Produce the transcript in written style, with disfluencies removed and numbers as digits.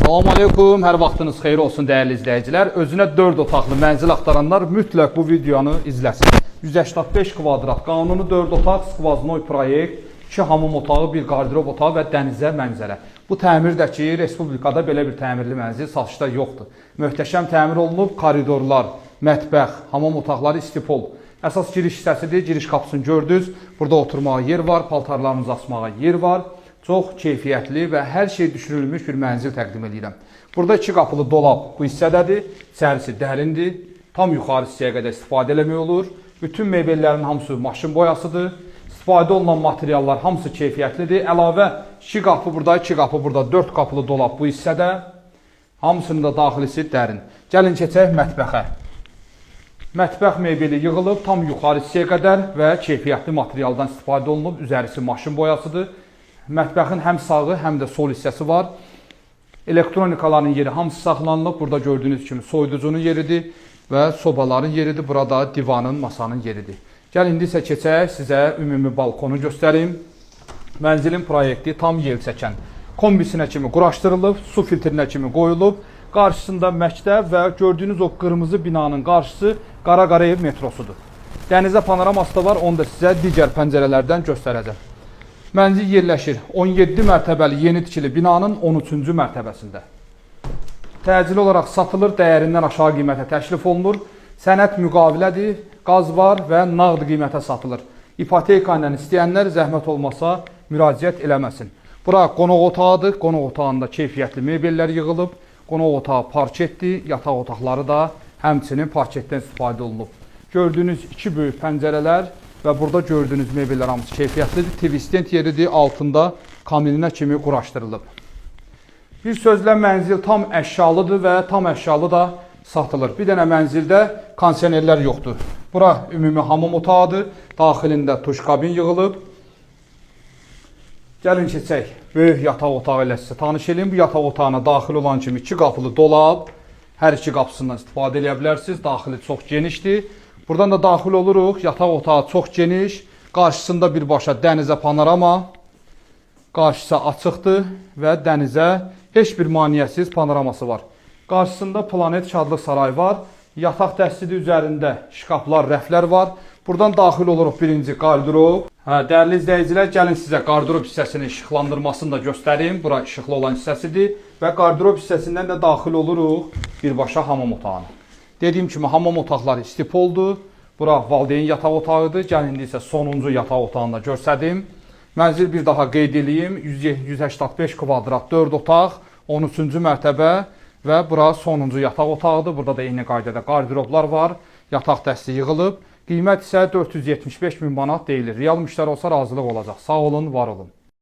Salam aleykum, hər vaxtınız xeyir olsun dəyərli izləyicilər. Özünə 4 otaqlı mənzil axtaranlar mütləq bu videonu izləsin. 185 kvadrat, qanuni 4 otaq, skvaznoy proyekt, 2 hamam otağı, 1 qardirob otağı və dənizə mənzərə. Bu təmirdəki respublikada belə bir təmirli mənzil satışda yoxdur. Möhtəşəm təmir olunub, koridorlar, mətbəx, hamam otaqları istipol. Əsas giriş hissəsidir, giriş qapısını gördünüz. Burada oturmağa yer var, paltarlarınızı asmağa yer var. Çox keyfiyyətli və hər şey düşürülmüş bir mənzil təqdim edirəm. Burada 2 qapılı dolab bu hissədədir. İçərisi dərindir. Tam yuxarı hissəyə qədər istifadə eləmək olur. Bütün mebellərin hamısı maşın boyasıdır. İstifadə olunan materiallar hamısı keyfiyyətlidir. Əlavə 2 qapı burada, 2 qapı burada, 4 qapılı dolab bu hissədə. Hamısının da daxilisi dərin. Gəlin keçək mətbəxə. Mətbəx mebeli yığılıb tam yuxarı hissəyə qədər və keyfiyyətli materialdan istifadə olunub. Üzərisi maşın boyasıdır. Mətbəxin həm sağı, həm də sol hissəsi var. Elektronikaların yeri hamısı saxlanılıb. Burada gördüyünüz kimi soyuducunun yeridir və sobaların yeridir. Burada divanın, masanın yeridir. Gəl indi isə keçək, sizə ümumi balkonu göstərim. Mənzilin proyekti tam yel çəkən. Kombisinə kimi quraşdırılıb, su filtrinə kimi qoyulub. Qarşısında məktəb və gördüyünüz o qırmızı binanın qarşısı Qaraqarayev metrosudur. Dənizə panoraması da var, onu da sizə digər pəncərələrdən göstərəcəm. Mənzil yerləşir 17 mərtəbəli yeni tikili binanın 13-cü mərtəbəsində. Təcili olaraq satılır, dəyərindən aşağı qiymətə təklif olunur. Sənəd müqavilədir, qaz var və nağd qiymətə satılır. İpoteka ilə istəyənlər zəhmət olmasa müraciət eləməsin. Bura qonaq otağıdır, qonaq otağında keyfiyyətli mebellər yığılıb. Qonaq otağı parketdir, yataq otaqları da həmçinin parketdən istifadə olunub. Gördüyünüz 2 böyük pəncərələr və burada gördüyünüz mebellər hamısı keyfiyyətlidir. TV stent yeridir, altında kamilinə kimi quraşdırılıb. Bir sözlə mənzil tam əşyalıdır və tam əşyalı da satılır. Bir dənə mənzildə kondisionerlər yoxdur. Bura ümumi hamam otağıdır. Daxilində tuş kabin yığılıb. Gəlin keçək. Böyük yataq otağı ilə sizə tanış edeyim. Bu yataq otağına daxil olan kimi 2 qapılı dolab. Hər 2 qapısından istifadə edə bilərsiniz. Daxili çox genişdir. Buradan da daxil oluruq. Yataq otağı çox geniş. Qarşısında birbaşa dənizə panorama. Qarşısı açıqdır və dənizə heç bir maneəsiz panoraması var. Qarşısında Planet Şadlıq Sarayı var. Yataq dəstəsi üzərində şkaflar, rəflər var. Buradan daxil oluruq birinci qardirob. Dəyərli izləyicilər, gəlin sizə qardirob hissəsinin işıqlandırmasını da göstərim. Bura işıqlı olan hissəsidir və qardirob hissəsindən də daxil oluruq birbaşa hamam otağına. Dediyim kimi hamam otaqları istipoldur. Bura valideyn yataq otağıdır. Gəlin indi isə sonuncu yataq otağını da göstərim. Mənzil bir daha qeyd edeyim. 185 kvadrat 4 otaq, 13-cü mərtəbə və bura sonuncu yataq otağıdır. Burada da eyni qaydada qardiroblar var. Yataq dəsti yığılıb. Qiymət isə 475 min manat deyilir. Real müştəri olsa razılıq olacaq. Sağ olun, var olun.